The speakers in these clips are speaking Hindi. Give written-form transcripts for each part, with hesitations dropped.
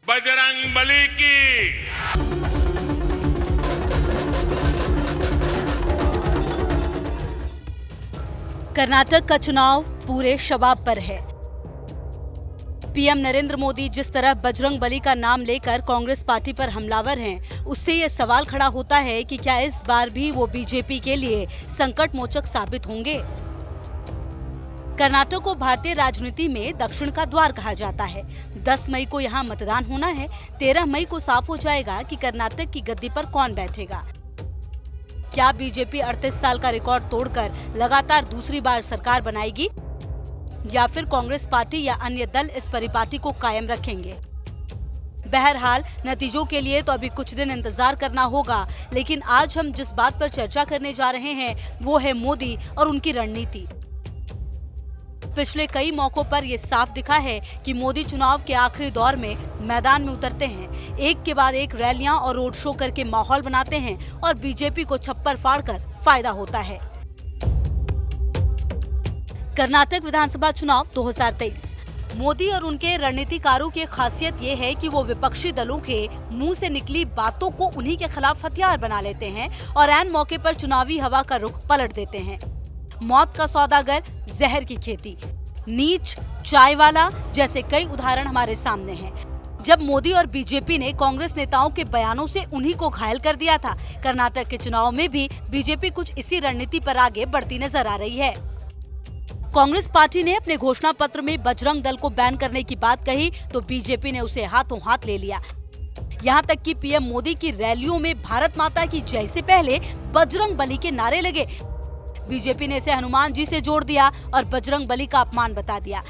बजरंगबली की। कर्नाटक का चुनाव पूरे शबाब पर है। पीएम नरेंद्र मोदी जिस तरह बजरंगबली का नाम लेकर कांग्रेस पार्टी पर हमलावर हैं, उससे ये सवाल खड़ा होता है कि क्या इस बार भी वो बीजेपी के लिए संकट मोचक साबित होंगे। कर्नाटक को भारतीय राजनीति में दक्षिण का द्वार कहा जाता है। 10 मई को यहाँ मतदान होना है। 13 मई को साफ हो जाएगा कि कर्नाटक की गद्दी पर कौन बैठेगा। क्या बीजेपी 38 साल का रिकॉर्ड तोड़कर लगातार दूसरी बार सरकार बनाएगी या फिर कांग्रेस पार्टी या अन्य दल इस परिपाटी को कायम रखेंगे। बहरहाल नतीजों के लिए तो अभी कुछ दिन इंतजार करना होगा, लेकिन आज हम जिस बात पर चर्चा करने जा रहे हैं वो है मोदी और उनकी रणनीति। पिछले कई मौकों पर ये साफ दिखा है कि मोदी चुनाव के आखिरी दौर में मैदान में उतरते हैं, एक के बाद एक रैलियां और रोड शो करके माहौल बनाते हैं और बीजेपी को छप्पर फाड़कर फायदा होता है। कर्नाटक विधानसभा चुनाव 2023। मोदी और उनके रणनीतिकारों की खासियत ये है कि वो विपक्षी दलों के मुंह से निकली बातों को उन्हीं के खिलाफ हथियार बना लेते हैं और ऐन मौके पर चुनावी हवा का रुख पलट देते हैं। मौत का सौदागर, जहर की खेती, नीच, चाय वाला जैसे कई उदाहरण हमारे सामने हैं। जब मोदी और बीजेपी ने कांग्रेस नेताओं के बयानों से उन्हीं को घायल कर दिया था, कर्नाटक के चुनाव में भी बीजेपी कुछ इसी रणनीति पर आगे बढ़ती नजर आ रही है। कांग्रेस पार्टी ने अपने घोषणा पत्र में बजरंग दल को बैन करने की बात कही तो बीजेपी ने उसे हाथों हाथ ले लिया। यहाँ तक कि पीएम मोदी की रैलियों में भारत माता की जय से पहले बजरंग बली के नारे लगे। बीजेपी ने इसे हनुमान जी से जोड़ दिया और बजरंग बली का अपमान बता दिया।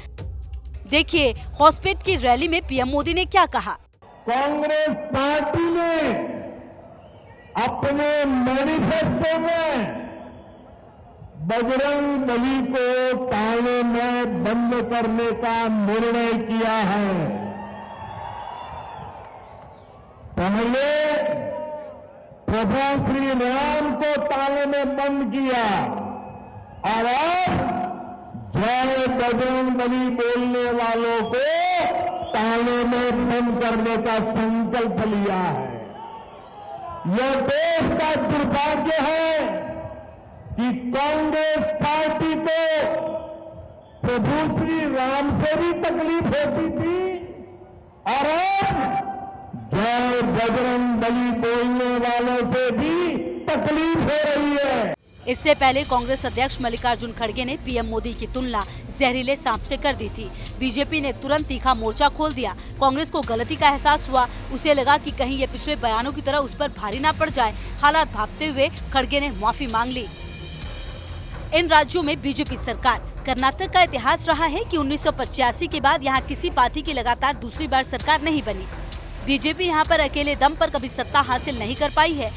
देखिए हॉस्पिट की रैली में पीएम मोदी ने क्या कहा। कांग्रेस पार्टी ने अपने मैनिफेस्टो में बजरंग बली को थाने में बंद करने का निर्णय किया है। पहले प्रभु श्री राम को ताले में बंद किया और अब जय बजरंग बली बोलने वालों को ताले में बंद करने का संकल्प लिया है। यह देश का दुर्भाग्य है कि कांग्रेस पार्टी को प्रभु श्री राम से भी तकलीफ होती थी और अब जय बजरंग बली बोलने वालों से भी तकलीफ हो रही है। इससे पहले कांग्रेस अध्यक्ष मल्लिकार्जुन खड़गे ने पीएम मोदी की तुलना जहरीले सांप से कर दी थी। बीजेपी ने तुरंत तीखा मोर्चा खोल दिया। कांग्रेस को गलती का एहसास हुआ। उसे लगा कि कहीं ये पिछले बयानों की तरह उस पर भारी ना पड़ जाए। हालात भांपते हुए खड़गे ने माफी मांग ली। इन राज्यों में बीजेपी सरकार। कर्नाटक का इतिहास रहा है कि 1985 के बाद यहाँ किसी पार्टी की लगातार दूसरी बार सरकार नहीं बनी। बीजेपी यहाँ पर अकेले दम पर कभी सत्ता हासिल नहीं कर पाई है।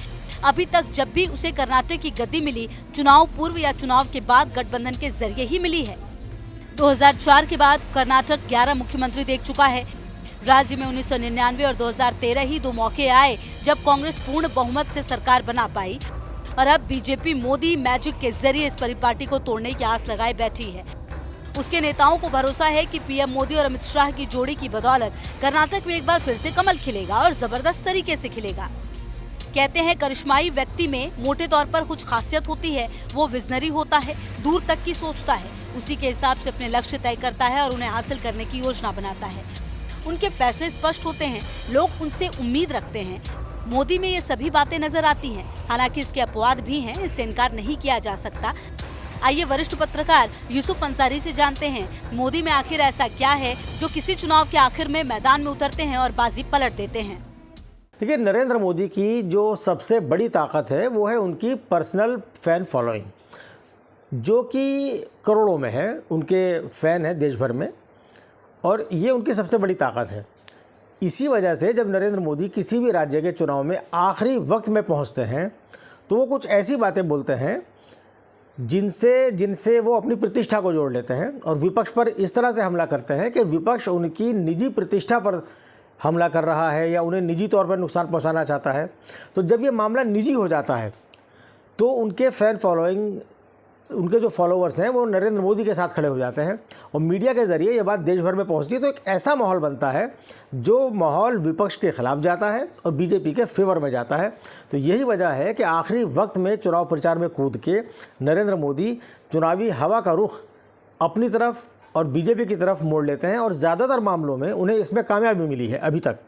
अभी तक जब भी उसे कर्नाटक की गद्दी मिली, चुनाव पूर्व या चुनाव के बाद गठबंधन के जरिए ही मिली है। 2004 के बाद कर्नाटक 11 मुख्यमंत्री देख चुका है। राज्य में 1999 और 2013 ही 2 मौके आए जब कांग्रेस पूर्ण बहुमत से सरकार बना पाई और अब बीजेपी मोदी मैजिक के जरिए इस परिपाटी को तोड़ने की आस लगाए बैठी है। उसके नेताओं को भरोसा है कि पीएम मोदी और अमित शाह की जोड़ी की बदौलत कर्नाटक में एक बार फिर से कमल खिलेगा और जबरदस्त तरीके से खिलेगा। कहते हैं करिश्माई व्यक्ति में मोटे तौर पर कुछ खासियत होती है। वो विजनरी होता है, दूर तक की सोचता है, उसी के हिसाब से अपने लक्ष्य तय करता है और उन्हें हासिल करने की योजना बनाता है। उनके फैसले स्पष्ट होते हैं, लोग उनसे उम्मीद रखते हैं। मोदी में ये सभी बातें नजर आती हैं। हालांकि इसके अपवाद भी हैं, इससे इनकार नहीं किया जा सकता। आइए वरिष्ठ पत्रकार यूसुफ अंसारी से जानते हैं, मोदी में आखिर ऐसा क्या है जो किसी चुनाव के आखिर में मैदान में उतरते हैं और बाजी पलट देते हैं। देखिए, नरेंद्र मोदी की जो सबसे बड़ी ताकत है वो है उनकी पर्सनल फैन फॉलोइंग, जो कि करोड़ों में है। उनके फ़ैन हैं देश भर में और ये उनकी सबसे बड़ी ताकत है। इसी वजह से जब नरेंद्र मोदी किसी भी राज्य के चुनाव में आखिरी वक्त में पहुंचते हैं तो वो कुछ ऐसी बातें बोलते हैं जिनसे वो अपनी प्रतिष्ठा को जोड़ लेते हैं और विपक्ष पर इस तरह से हमला करते हैं कि विपक्ष उनकी निजी प्रतिष्ठा पर हमला कर रहा है या उन्हें निजी तौर पर नुकसान पहुंचाना चाहता है। तो जब ये मामला निजी हो जाता है तो उनके फ़ैन फॉलोइंग उनके जो फॉलोअर्स हैं वो नरेंद्र मोदी के साथ खड़े हो जाते हैं और मीडिया के ज़रिए ये बात देश भर में पहुंचती है, तो एक ऐसा माहौल बनता है जो माहौल विपक्ष के खिलाफ जाता है और बीजेपी के फेवर में जाता है। तो यही वजह है कि आखिरी वक्त में चुनाव प्रचार में कूद के नरेंद्र मोदी चुनावी हवा का रुख अपनी तरफ और बीजेपी की तरफ मोड़ लेते हैं और ज़्यादातर मामलों में उन्हें इसमें कामयाबी मिली है अभी तक।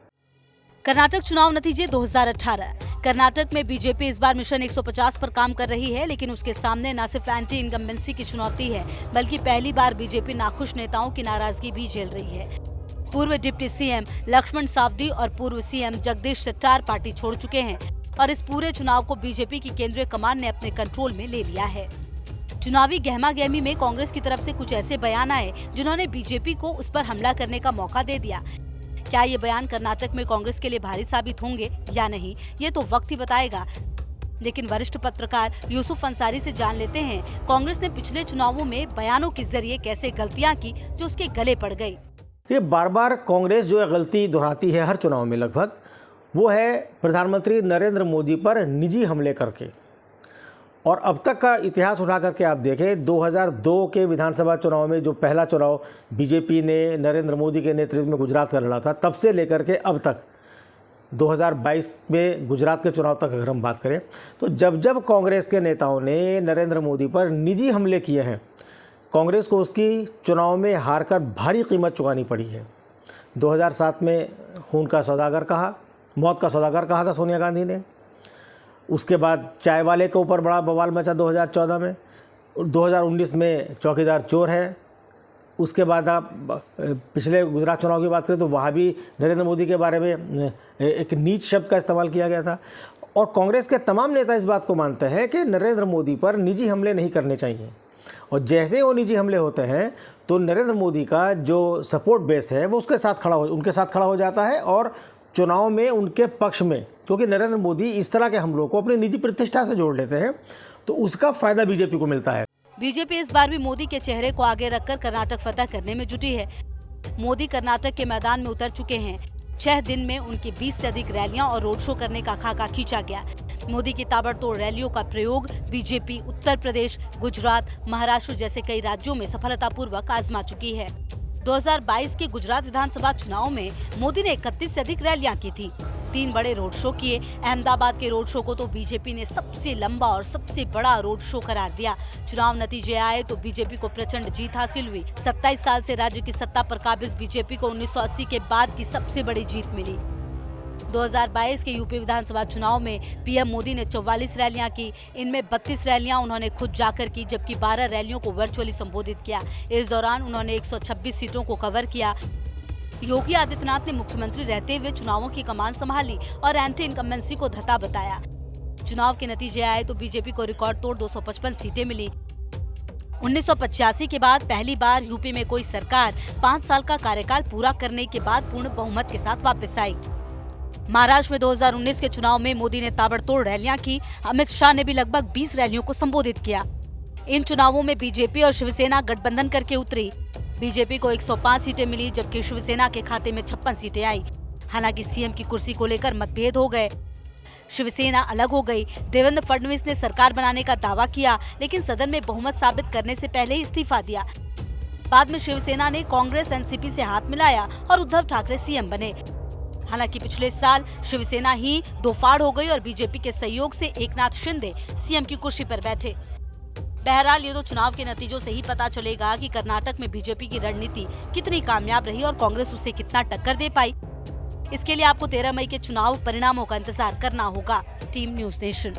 कर्नाटक चुनाव नतीजे 2018। कर्नाटक में बीजेपी इस बार मिशन 150 पर काम कर रही है, लेकिन उसके सामने न सिर्फ एंटी इनकम्बेंसी की चुनौती है, बल्कि पहली बार बीजेपी नाखुश नेताओं की नाराजगी भी झेल रही है। पूर्व डिप्टी सीएम लक्ष्मण सावदी और पूर्व सीएम जगदीश शेट्टार पार्टी छोड़ चुके हैं और इस पूरे चुनाव को बीजेपी की केंद्रीय कमान ने अपने कंट्रोल में ले लिया है। चुनावी गहमा-गहमी में कांग्रेस की तरफ से कुछ ऐसे बयान आए जिन्होंने बीजेपी को उस पर हमला करने का मौका दे दिया। क्या ये बयान कर्नाटक में कांग्रेस के लिए भारी साबित होंगे या नहीं, ये तो वक्त ही बताएगा। लेकिन वरिष्ठ पत्रकार यूसुफ अंसारी से जान लेते हैं कांग्रेस ने पिछले चुनावों में बयानों के जरिए कैसे गलतियां की जो उसके गले पड़ गई। ये बार बार कांग्रेस जो गलती दोहराती है हर चुनाव में लगभग, वो है प्रधानमंत्री नरेंद्र मोदी पर निजी हमले करके। और अब तक का इतिहास उठा करके आप देखें, 2002 के विधानसभा चुनाव में जो पहला चुनाव बीजेपी ने नरेंद्र मोदी के नेतृत्व में गुजरात का लड़ा था, तब से लेकर के अब तक 2022 में गुजरात के चुनाव तक अगर हम बात करें, तो जब जब कांग्रेस के नेताओं ने नरेंद्र मोदी पर निजी हमले किए हैं, कांग्रेस को उसकी चुनाव में हार कर भारी कीमत चुकानी पड़ी है। 2007 में खून का सौदागर कहा, मौत का सौदागर कहा था सोनिया गांधी ने। उसके बाद चाय वाले के ऊपर बड़ा बवाल मचा 2014 में। 2019 में चौकीदार चोर है। उसके बाद आप पिछले गुजरात चुनाव की बात करें तो वहाँ भी नरेंद्र मोदी के बारे में एक नीच शब्द का इस्तेमाल किया गया था। और कांग्रेस के तमाम नेता इस बात को मानते हैं कि नरेंद्र मोदी पर निजी हमले नहीं करने चाहिए। और जैसे वो निजी हमले होते हैं तो नरेंद्र मोदी का जो सपोर्ट बेस है वो उनके साथ खड़ा हो जाता है और चुनाव में उनके पक्ष में, क्योंकि नरेंद्र मोदी इस तरह के हमलों को अपनी निजी प्रतिष्ठा से जोड़ लेते हैं, तो उसका फायदा बीजेपी को मिलता है। बीजेपी इस बार भी मोदी के चेहरे को आगे रखकर कर्नाटक फतह करने में जुटी है। मोदी कर्नाटक के मैदान में उतर चुके हैं। 6 दिन में उनकी 20 से अधिक रैलियां और रोड शो करने का खाका खींचा गया। मोदी की ताबड़तोड़ रैलियों का प्रयोग बीजेपी उत्तर प्रदेश, गुजरात, महाराष्ट्र जैसे कई राज्यों में सफलतापूर्वक आजमा चुकी है। 2022 के गुजरात विधानसभा चुनाव में मोदी ने 31 से अधिक रैलियां की थी, 3 बड़े रोड शो किए। अहमदाबाद के रोड शो को तो बीजेपी ने सबसे लंबा और सबसे बड़ा रोड शो करार दिया। चुनाव नतीजे आए तो बीजेपी को प्रचंड जीत हासिल हुई। 27 साल से राज्य की सत्ता पर काबिज बीजेपी को 1980 के बाद की सबसे बड़ी जीत मिली। 2022 के यूपी विधानसभा चुनाव में पीएम मोदी ने 44 रैलियां की। इनमें 32 रैलियां उन्होंने खुद जाकर की, जबकि 12 रैलियों को वर्चुअली संबोधित किया। इस दौरान उन्होंने 126 सीटों को कवर किया। योगी आदित्यनाथ ने मुख्यमंत्री रहते हुए चुनावों की कमान संभाली और एंटी इनकम्बेंसी को धता बताया। चुनाव के नतीजे आए तो बीजेपी को रिकॉर्ड तोड़ 255 सीटें मिली। 1985 के बाद पहली बार यूपी में कोई सरकार 5 साल का कार्यकाल पूरा करने के बाद पूर्ण बहुमत के साथ वापस आई। महाराष्ट्र में 2019 के चुनाव में मोदी ने ताबड़तोड़ रैलियां की। अमित शाह ने भी लगभग 20 रैलियों को संबोधित किया। इन चुनावों में बीजेपी और शिवसेना गठबंधन करके उतरी। बीजेपी को 105 सीटें मिली, जबकि शिवसेना के खाते में 56 सीटें आई। हालांकि सीएम की कुर्सी को लेकर मतभेद हो गए। शिवसेना अलग हो गई। देवेंद्र फडणवीस ने सरकार बनाने का दावा किया, लेकिन सदन में बहुमत साबित करने से पहले ही इस्तीफा दिया। बाद में शिवसेना ने कांग्रेस एनसीपी से हाथ मिलाया और उद्धव ठाकरे सीएम बने। हालांकि पिछले साल शिवसेना ही दो फाड़ हो गई और बीजेपी के सहयोग से एकनाथ शिंदे सीएम की कुर्सी पर बैठे। बहरहाल ये तो चुनाव के नतीजों से ही पता चलेगा कि कर्नाटक में बीजेपी की रणनीति कितनी कामयाब रही और कांग्रेस उसे कितना टक्कर दे पाई। इसके लिए आपको 13 मई के चुनाव परिणामों का इंतजार करना होगा। Team news nation.